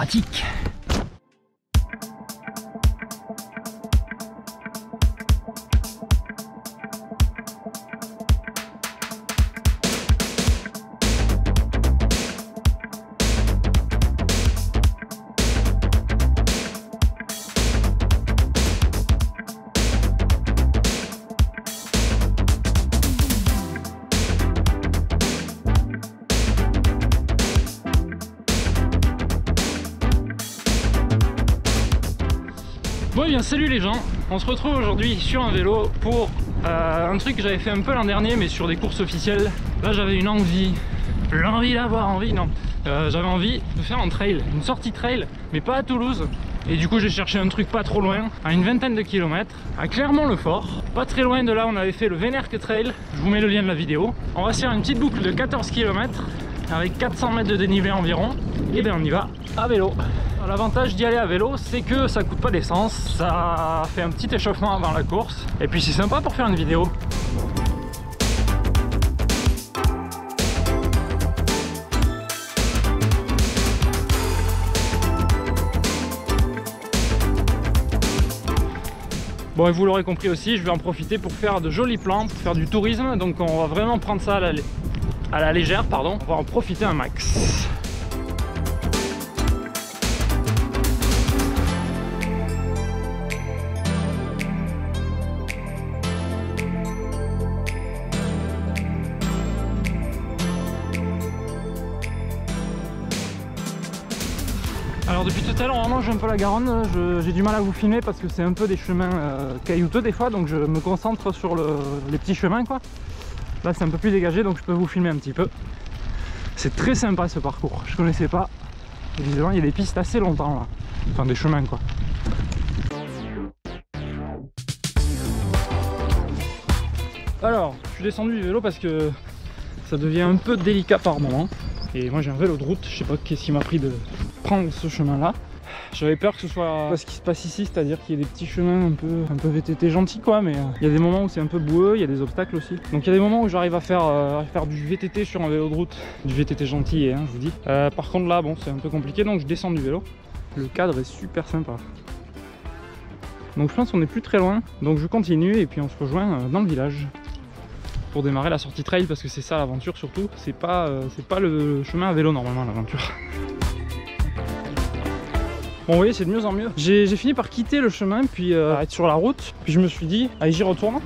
pratique. Bon et bien salut les gens, on se retrouve aujourd'hui sur un vélo pour un truc que j'avais fait un peu l'an dernier mais sur des courses officielles. Là j'avais une envie, j'avais envie de faire un trail, une sortie trail mais pas à Toulouse. Et du coup j'ai cherché un truc pas trop loin, à une vingtaine de kilomètres, à Clermont-le-Fort. Pas très loin de là on avait fait le Vénèrque Trail, je vous mets le lien de la vidéo. On va se faire une petite boucle de 14 km avec 400 mètres de dénivelé environ. Et bien on y va à vélo. L'avantage d'y aller à vélo, c'est que ça coûte pas d'essence, ça fait un petit échauffement avant la course, et puis c'est sympa pour faire une vidéo. Bon, et vous l'aurez compris aussi, je vais en profiter pour faire de jolis plans, pour faire du tourisme, donc on va vraiment prendre ça à la légère, pardon. On va en profiter un max. Alors depuis tout à l'heure on remonte un peu la Garonne, j'ai du mal à vous filmer parce que c'est un peu des chemins caillouteux des fois, donc je me concentre sur les petits chemins quoi. Là c'est un peu plus dégagé donc je peux vous filmer un petit peu. C'est très sympa ce parcours, je connaissais pas. Évidemment il y a des pistes assez longtemps là, enfin des chemins quoi. Alors je suis descendu du vélo parce que ça devient un peu délicat par moment. Et moi j'ai un vélo de route, je sais pas qu'est-ce qui m'a pris de prendre ce chemin là. J'avais peur que ce soit ce qui se passe ici, c'est-à-dire qu'il y ait des petits chemins un peu VTT gentils quoi, mais il y a des moments où c'est un peu boueux, il y a des obstacles aussi. Donc il y a des moments où j'arrive à faire du VTT sur un vélo de route, du VTT gentil hein, je vous dis. Par contre là bon c'est un peu compliqué donc je descends du vélo. Le cadre est super sympa. Donc je pense qu'on est plus très loin, donc je continue et puis on se rejoint dans le village. Pour démarrer la sortie trail parce que c'est ça l'aventure surtout, c'est pas le chemin à vélo normalement l'aventure. Bon vous voyez c'est de mieux en mieux. J'ai fini par quitter le chemin puis être sur la route, puis je me suis dit allez j'y retourne.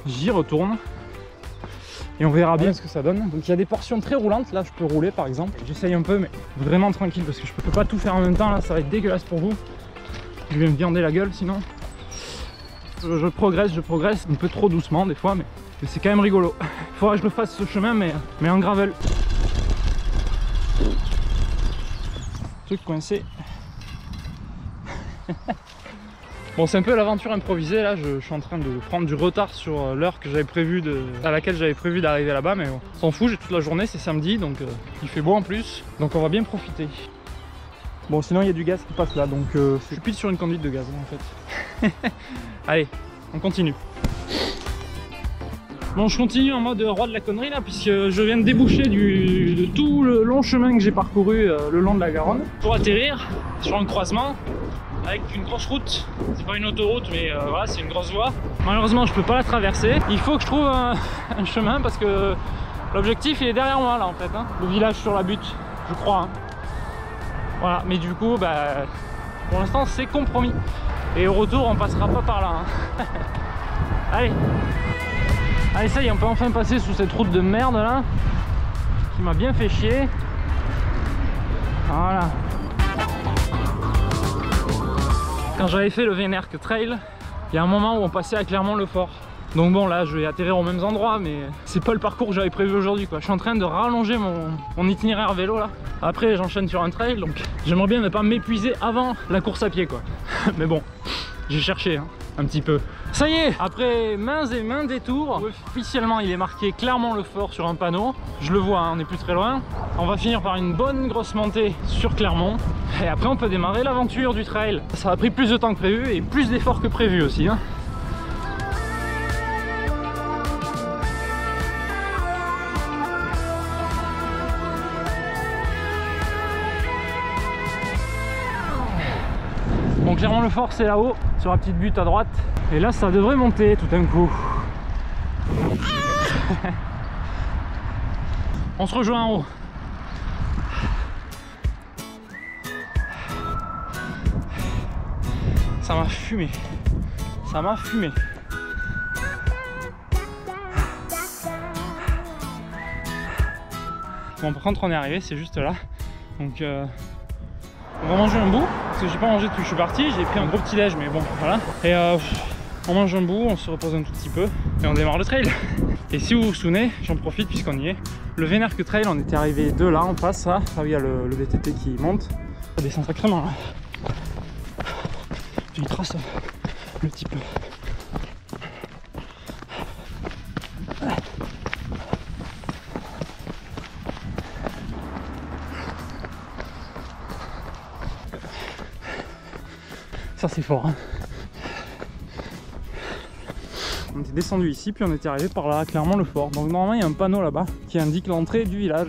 J'y retourne et on verra bien ce que ça donne. Donc il y a des portions très roulantes, là je peux rouler par exemple. J'essaye un peu mais vraiment tranquille parce que je peux pas tout faire en même temps là, ça va être dégueulasse pour vous. Je vais me viander la gueule sinon. Je progresse, un peu trop doucement des fois, mais c'est quand même rigolo. Il faudra que je le fasse ce chemin, mais en gravel. Truc coincé. Bon, c'est un peu l'aventure improvisée là. Je suis en train de prendre du retard sur l'heure que j'avais prévu à laquelle j'avais prévu d'arriver là-bas, mais on s'en fout. J'ai toute la journée, c'est samedi, donc il fait beau en plus, donc on va bien profiter. Bon, sinon il y a du gaz qui passe là, donc je suis pile sur une conduite de gaz en fait. Allez, on continue. Bon, je continue en mode roi de la connerie là, puisque je viens de déboucher de tout le long chemin que j'ai parcouru le long de la Garonne pour atterrir sur un croisement avec une grosse route. C'est pas une autoroute, mais voilà, c'est une grosse voie. Malheureusement, je peux pas la traverser. Il faut que je trouve un chemin parce que l'objectif il est derrière moi là en fait. Hein. Le village sur la butte, je crois. Hein. Voilà, mais du coup, bah, pour l'instant c'est compromis. Et au retour on passera pas par là hein. Allez ça y est, on peut enfin passer sous cette route de merde là qui m'a bien fait chier. Voilà. Quand j'avais fait le Vénèrque Trail, il y a un moment où on passait à Clermont-le-Fort. Donc bon là je vais atterrir aux mêmes endroits, mais c'est pas le parcours que j'avais prévu aujourd'hui quoi. Je suis en train de rallonger mon itinéraire vélo là. Après j'enchaîne sur un trail, donc j'aimerais bien ne pas m'épuiser avant la course à pied quoi. Mais bon, j'ai cherché hein, un petit peu. Ça y est, après maints et maints détours, officiellement il est marqué Clermont-le-Fort sur un panneau. Je le vois, hein, on n'est plus très loin. On va finir par une bonne grosse montée sur Clermont. Et après on peut démarrer l'aventure du trail. Ça a pris plus de temps que prévu et plus d'efforts que prévu aussi hein. Bon, Clermont-le-Fort c'est là-haut, sur la petite butte à droite. Et là ça devrait monter tout d'un coup. On se rejoint en haut. Ça m'a fumé. Ça m'a fumé. Bon, par contre on est arrivé, c'est juste là. Donc on va manger un bout, parce que j'ai pas mangé depuis que je suis parti. J'ai pris un gros petit déj, mais bon voilà. Et on mange un bout, on se repose un tout petit peu et on démarre le trail. Et si vous vous souvenez, j'en profite puisqu'on y est, le Vénarque Trail, on était arrivé de là en face, là où il y a le VTT qui monte. Ça descend sacrément là. J'ai une trace le type. Ça c'est fort hein. On était descendu ici puis on était arrivé par là, Clermont-le-Fort. Donc normalement il y a un panneau là-bas qui indique l'entrée du village.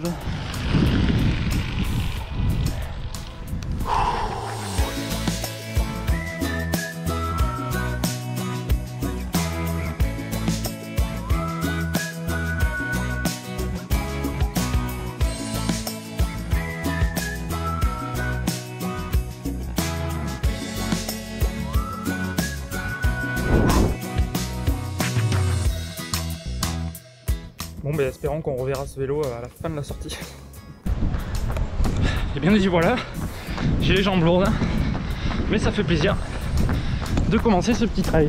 Bon ben espérons qu'on reverra ce vélo à la fin de la sortie. Et bien dit voilà, j'ai les jambes lourdes, mais ça fait plaisir de commencer ce petit trail.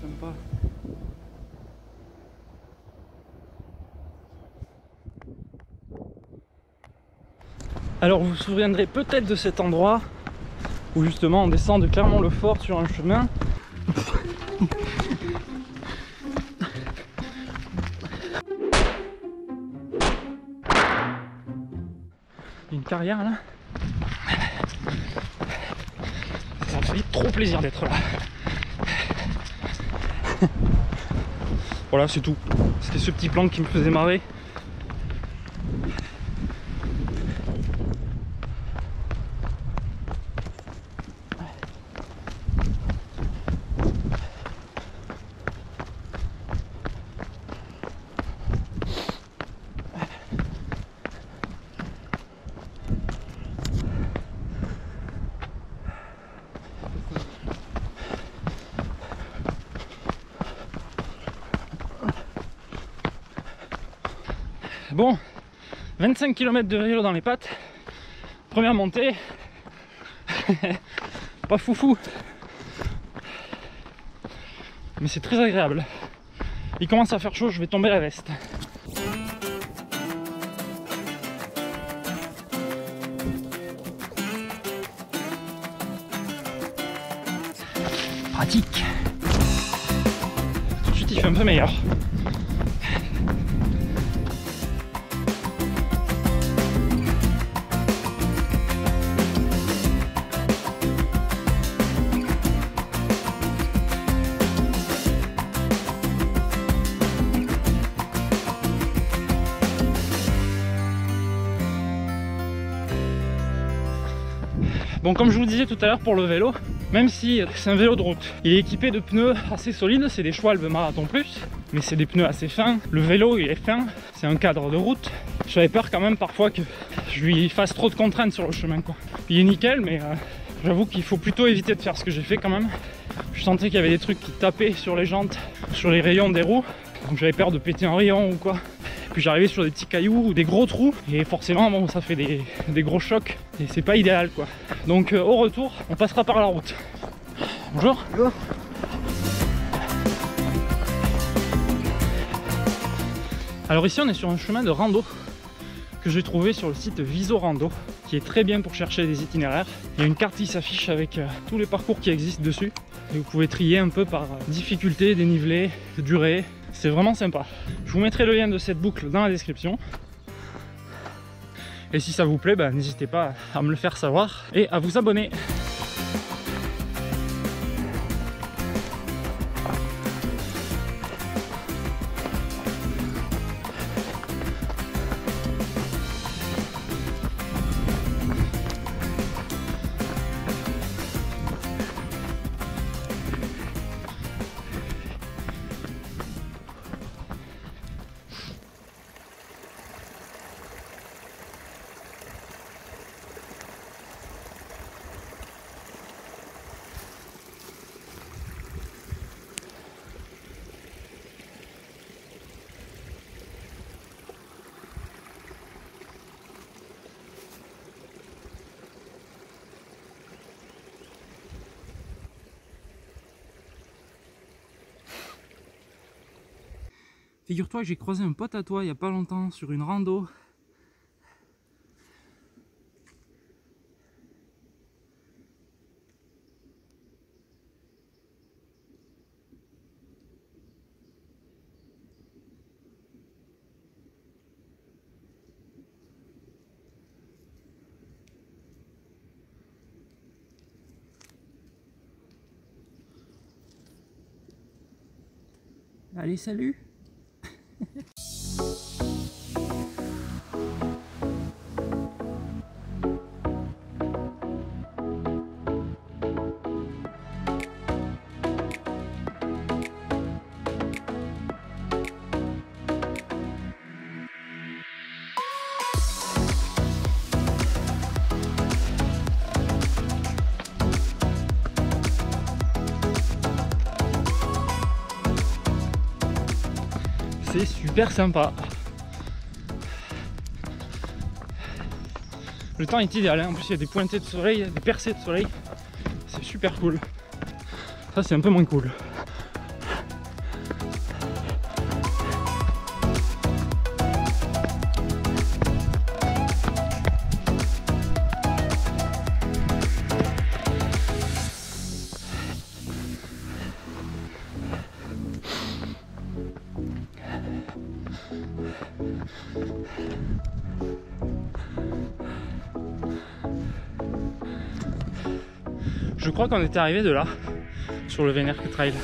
Sympa. Alors vous vous souviendrez peut-être de cet endroit où justement on descend de Clermont-le-Fort sur un chemin. Une carrière là. Ça me fait trop plaisir d'être là. Voilà, c'est tout. C'était ce petit plan qui me faisait marrer. Bon, 25 km de vélo dans les pattes, première montée, pas foufou, mais c'est très agréable. Il commence à faire chaud, je vais tomber la veste. Pratique. Tout de suite il fait un peu meilleur. Bon, comme je vous disais tout à l'heure pour le vélo, même si c'est un vélo de route, il est équipé de pneus assez solides, c'est des Schwalbe Marathon Plus, mais c'est des pneus assez fins. Le vélo il est fin, c'est un cadre de route. J'avais peur quand même parfois que je lui fasse trop de contraintes sur le chemin quoi. Il est nickel, mais j'avoue qu'il faut plutôt éviter de faire ce que j'ai fait quand même. Je sentais qu'il y avait des trucs qui tapaient sur les jantes, sur les rayons des roues, donc j'avais peur de péter un rayon ou quoi. Puis j'arrivais sur des petits cailloux ou des gros trous et forcément bon, ça fait des gros chocs et c'est pas idéal quoi. Donc au retour on passera par la route. Bonjour. Bonjour. Alors ici on est sur un chemin de rando que j'ai trouvé sur le site Visorando, qui est très bien pour chercher des itinéraires. Il y a une carte qui s'affiche avec tous les parcours qui existent dessus. Et vous pouvez trier un peu par difficulté, dénivelé, durée. C'est vraiment sympa. Je vous mettrai le lien de cette boucle dans la description. Et si ça vous plaît, n'hésitez pas à me le faire savoir et à vous abonner. Figure-toi que j'ai croisé un pote à toi il n'y a pas longtemps sur une rando. Allez, salut! C'est super sympa. Le temps est idéal, hein. En plus il y a des pointées de soleil, des percées de soleil. C'est super cool. Ça c'est un peu moins cool. Je crois qu'on était arrivé de là, sur le Vénère Trail.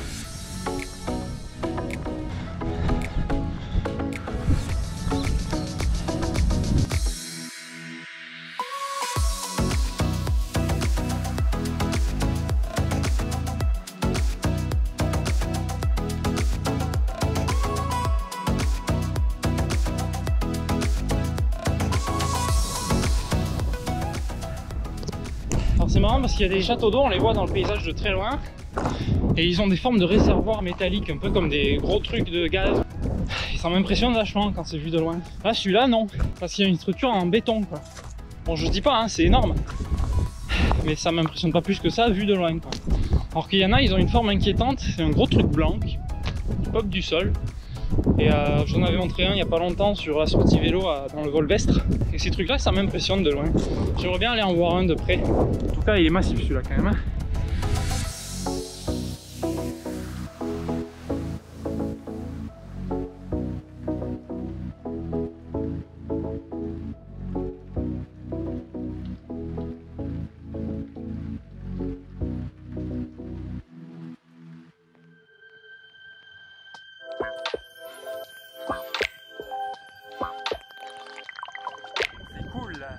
C'est marrant parce qu'il y a des châteaux d'eau, on les voit dans le paysage de très loin et ils ont des formes de réservoirs métalliques, un peu comme des gros trucs de gaz. Et ça m'impressionne vachement quand c'est vu de loin. Là celui-là non, parce qu'il y a une structure en béton quoi. Bon je dis pas, hein, c'est énorme, mais ça m'impressionne pas plus que ça vu de loin quoi. Alors qu'il y en a, ils ont une forme inquiétante, c'est un gros truc blanc qui pop du sol. Et j'en avais montré un il n'y a pas longtemps sur la sortie vélo dans le Volvestre. Et ces trucs là ça m'impressionne de loin. J'aimerais bien aller en voir un de près. En tout cas il est massif celui-là quand même. Hein. C'est cool là.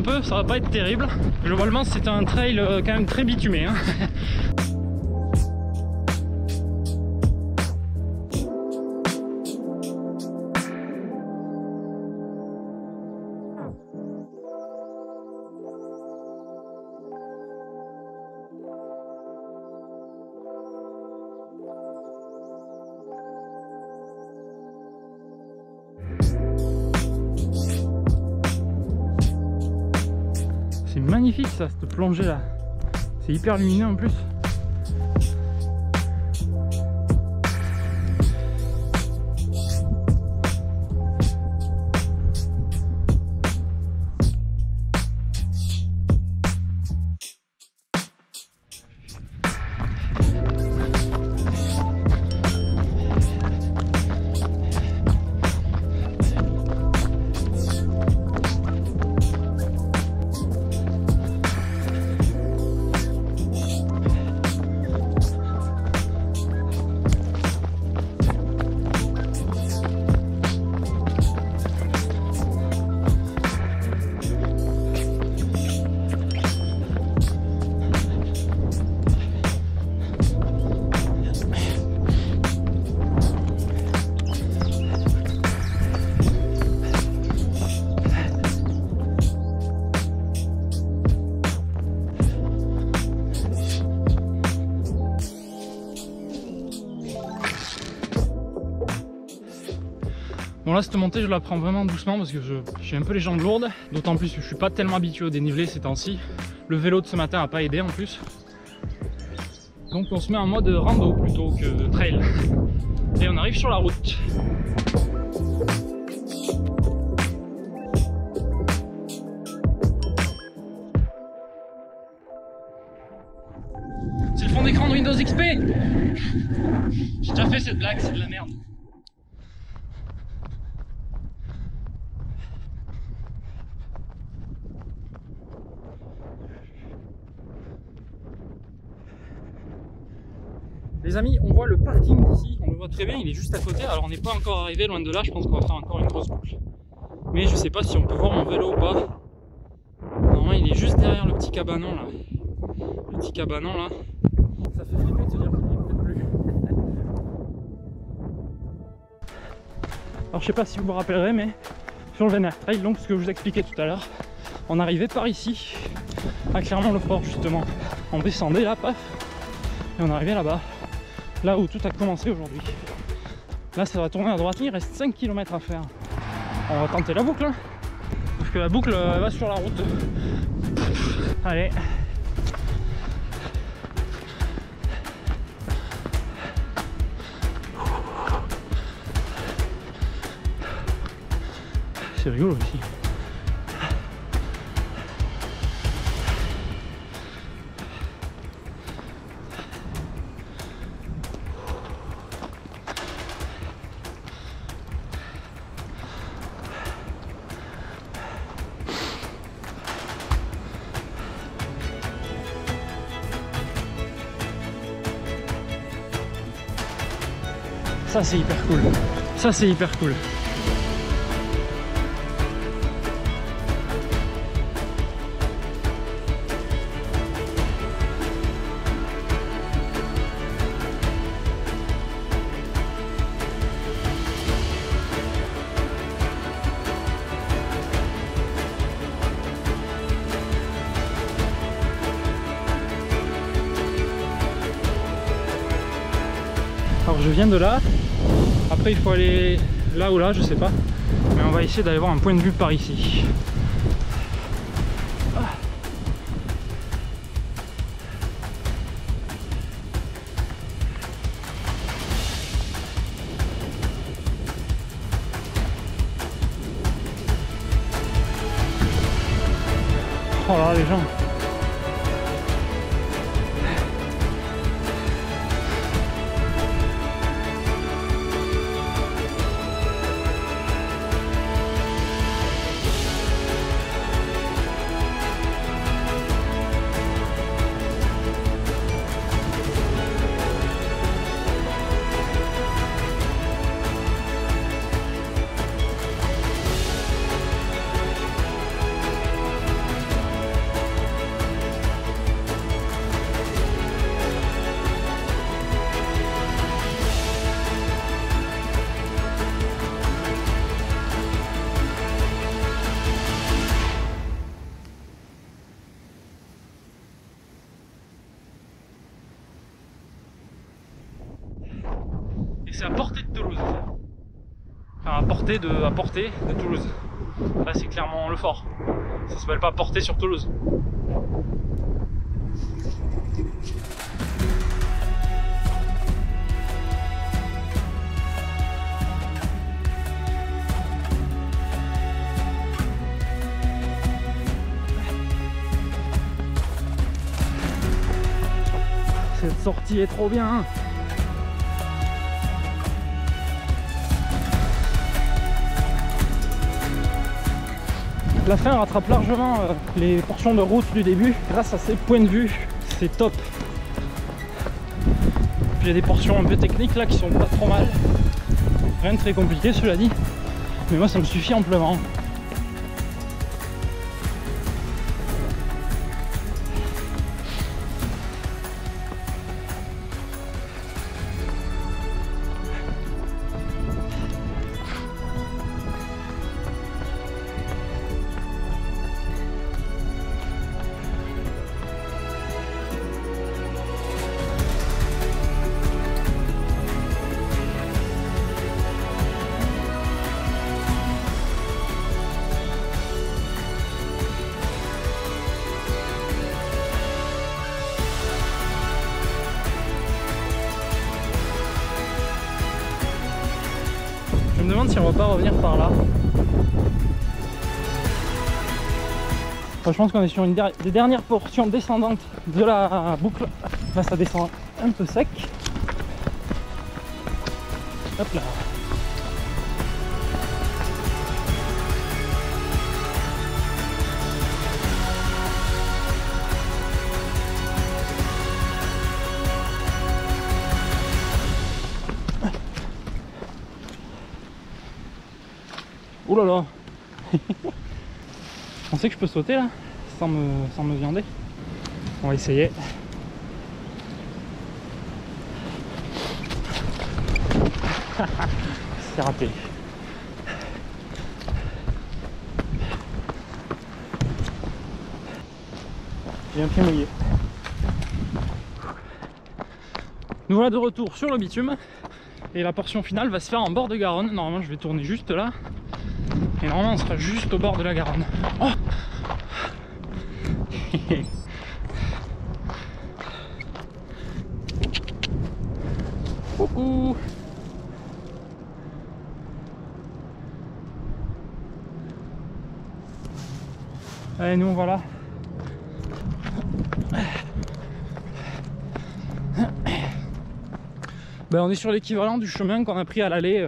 peu, ça va pas être terrible. Globalement c'est un trail quand même très bitumé hein. C'est magnifique ça, cette plongée là. C'est hyper lumineux en plus. Bon là cette montée je la prends vraiment doucement parce que j'ai un peu les jambes lourdes, d'autant plus que je suis pas tellement habitué au dénivelé ces temps-ci. Le vélo de ce matin n'a pas aidé en plus. Donc on se met en mode rando plutôt que trail. Et on arrive sur la route. C'est le fond d'écran de Windows XP. J'ai déjà fait cette blague, c'est de la merde. Les amis, on voit le parking d'ici, on le voit très bien, il est juste à côté. Alors on n'est pas encore arrivé loin de là, je pense qu'on va faire encore une grosse boucle. Mais je sais pas si on peut voir mon vélo ou pas. Normalement il est juste derrière le petit cabanon là. Le petit cabanon là. Ça fait flipper de se dire qu'il n'y est peut-être plus. Alors je sais pas si vous vous rappellerez, mais sur le Vénère Trail, donc ce que je vous expliquais tout à l'heure, on arrivait par ici, à Clermont-le-Fort justement. On descendait là, paf, et on arrivait là-bas. Là où tout a commencé aujourd'hui. Là ça va tourner à droite, il reste 5 km à faire. On va tenter la boucle hein. Parce que la boucle elle va sur la route. Allez. C'est rigolo aussi. Ça c'est hyper cool. Ça c'est hyper cool. Alors je viens de là. Après il faut aller là ou là, je sais pas. Mais on va essayer d'aller voir un point de vue par ici. Oh là les gens. c'est à portée de Toulouse. Enfin, à portée de Toulouse. Là, c'est clairement le fort. Ça s'appelle pas portée sur Toulouse. Cette sortie est trop bien. La fin rattrape largement les portions de route du début grâce à ces points de vue, c'est top. Puis il y a des portions un peu techniques là qui sont pas trop mal. Rien de très compliqué cela dit, mais moi ça me suffit amplement. Je me demande si on va pas revenir par là. Enfin, je pense qu'on est sur une des dernières portions descendantes de la boucle. Là ça descend un peu sec. Hop là. Ouh là là. Je pensais que je peux sauter là sans me viander. On va essayer. C'est raté. J'ai un pied mouillé. Nous voilà de retour sur le bitume. Et la portion finale va se faire en bord de Garonne. Normalement je vais tourner juste là. Et normalement on sera juste au bord de la Garonne. Oh coucou. Allez, nous voilà. Ben, on est sur l'équivalent du chemin qu'on a pris à l'aller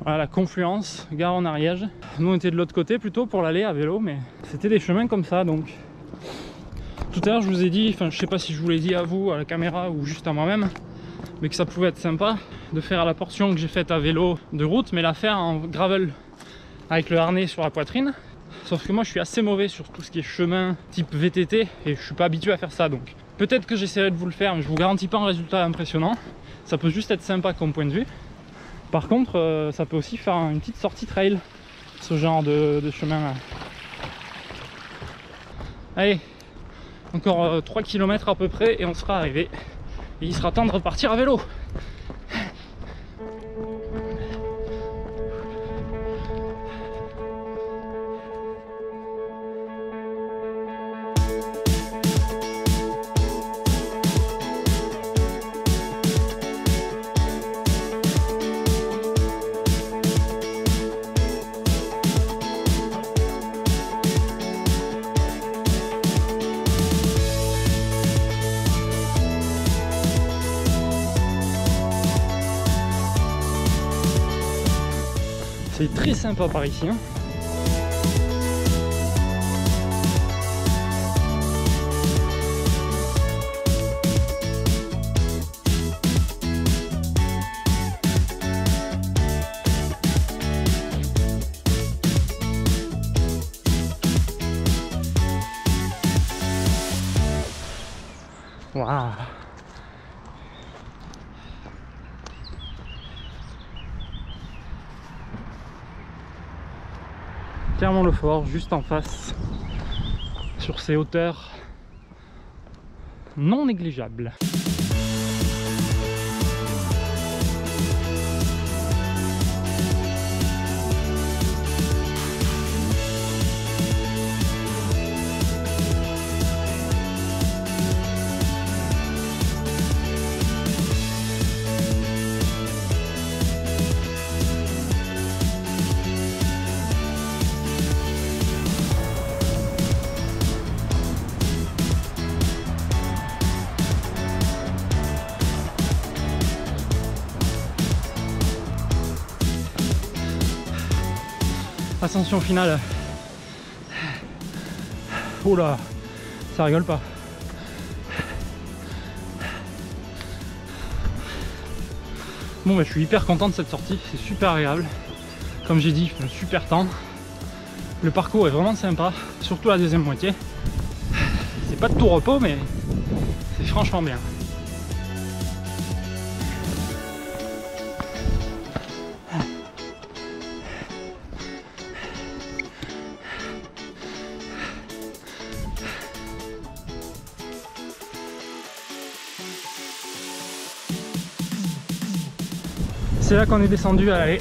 à la confluence Garonne-Ariège. Nous on était de l'autre côté plutôt pour l'aller à vélo, mais c'était des chemins comme ça donc. Tout à l'heure je vous ai dit, enfin je sais pas si je vous l'ai dit à vous, à la caméra ou juste à moi-même, mais que ça pouvait être sympa de faire la portion que j'ai faite à vélo de route, mais la faire en gravel avec le harnais sur la poitrine. Sauf que moi je suis assez mauvais sur tout ce qui est chemin type VTT et je suis pas habitué à faire ça, donc peut-être que j'essaierai de vous le faire, mais je vous garantis pas un résultat impressionnant. Ça peut juste être sympa comme point de vue. Par contre ça peut aussi faire une petite sortie trail, ce genre de chemin là. Allez, encore 3 km à peu près et on sera arrivé. Et il sera temps de repartir à vélo. C'est très sympa par ici, hein. Waouh. Clairement le fort, juste en face, sur ces hauteurs non négligeables. Ascension finale. Oula, ça rigole pas. Bon bah je suis hyper content de cette sortie, c'est super agréable. Comme j'ai dit, il fait un super temps. Le parcours est vraiment sympa, surtout la deuxième moitié. C'est pas de tout repos mais c'est franchement bien. C'est là qu'on est descendu à l'allée.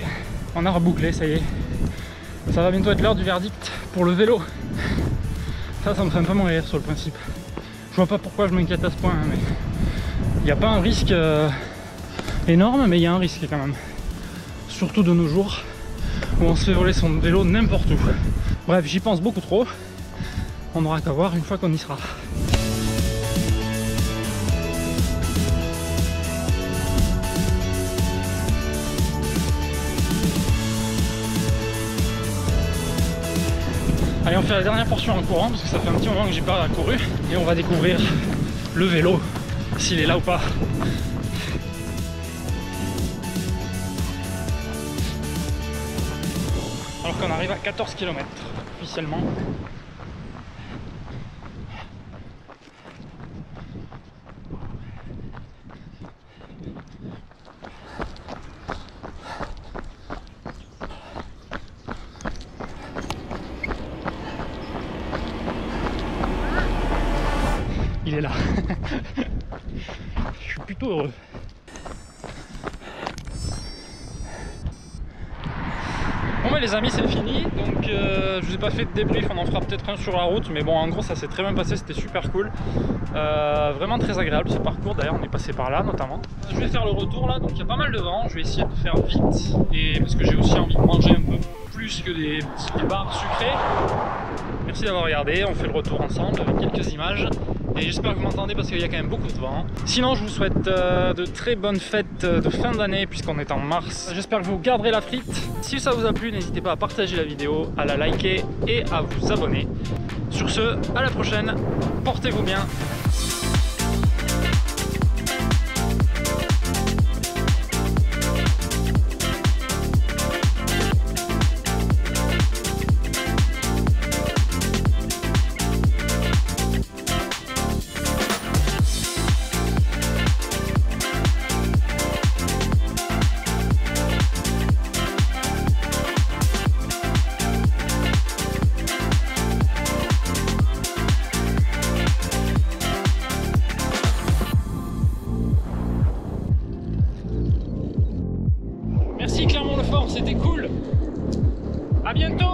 On a rebouclé, ça y est. Ça va bientôt être l'heure du verdict pour le vélo. Ça me fait un peu mourir sur le principe. Je vois pas pourquoi je m'inquiète à ce point, hein, mais il n'y a pas un risque énorme, mais il y a un risque quand même. Surtout de nos jours, où on se fait voler son vélo n'importe où. Bref, j'y pense beaucoup trop. On n'aura qu'à voir une fois qu'on y sera. Allez, on fait la dernière portion en courant parce que ça fait un petit moment que j'ai pas couru et on va découvrir le vélo, s'il est là ou pas. Alors qu'on arrive à 14 km officiellement. Il est là. Je suis plutôt heureux. Bon bah les amis, c'est fini, donc je vous ai pas fait de débrief, on en fera peut-être un sur la route, mais bon en gros ça s'est très bien passé, c'était super cool. Vraiment très agréable ce parcours, d'ailleurs on est passé par là notamment. Je vais faire le retour là, donc il y a pas mal de vent, je vais essayer de faire vite, et parce que j'ai aussi envie de manger un peu plus que des barres sucrées. Merci d'avoir regardé, on fait le retour ensemble avec quelques images. Et j'espère que vous m'entendez parce qu'il y a quand même beaucoup de vent. Sinon je vous souhaite de très bonnes fêtes de fin d'année puisqu'on est en mars. J'espère que vous garderez la frite. Si ça vous a plu, n'hésitez pas à partager la vidéo, à la liker et à vous abonner. Sur ce, à la prochaine, portez-vous bien. Merci Clermont-le-Fort, c'était cool. À bientôt.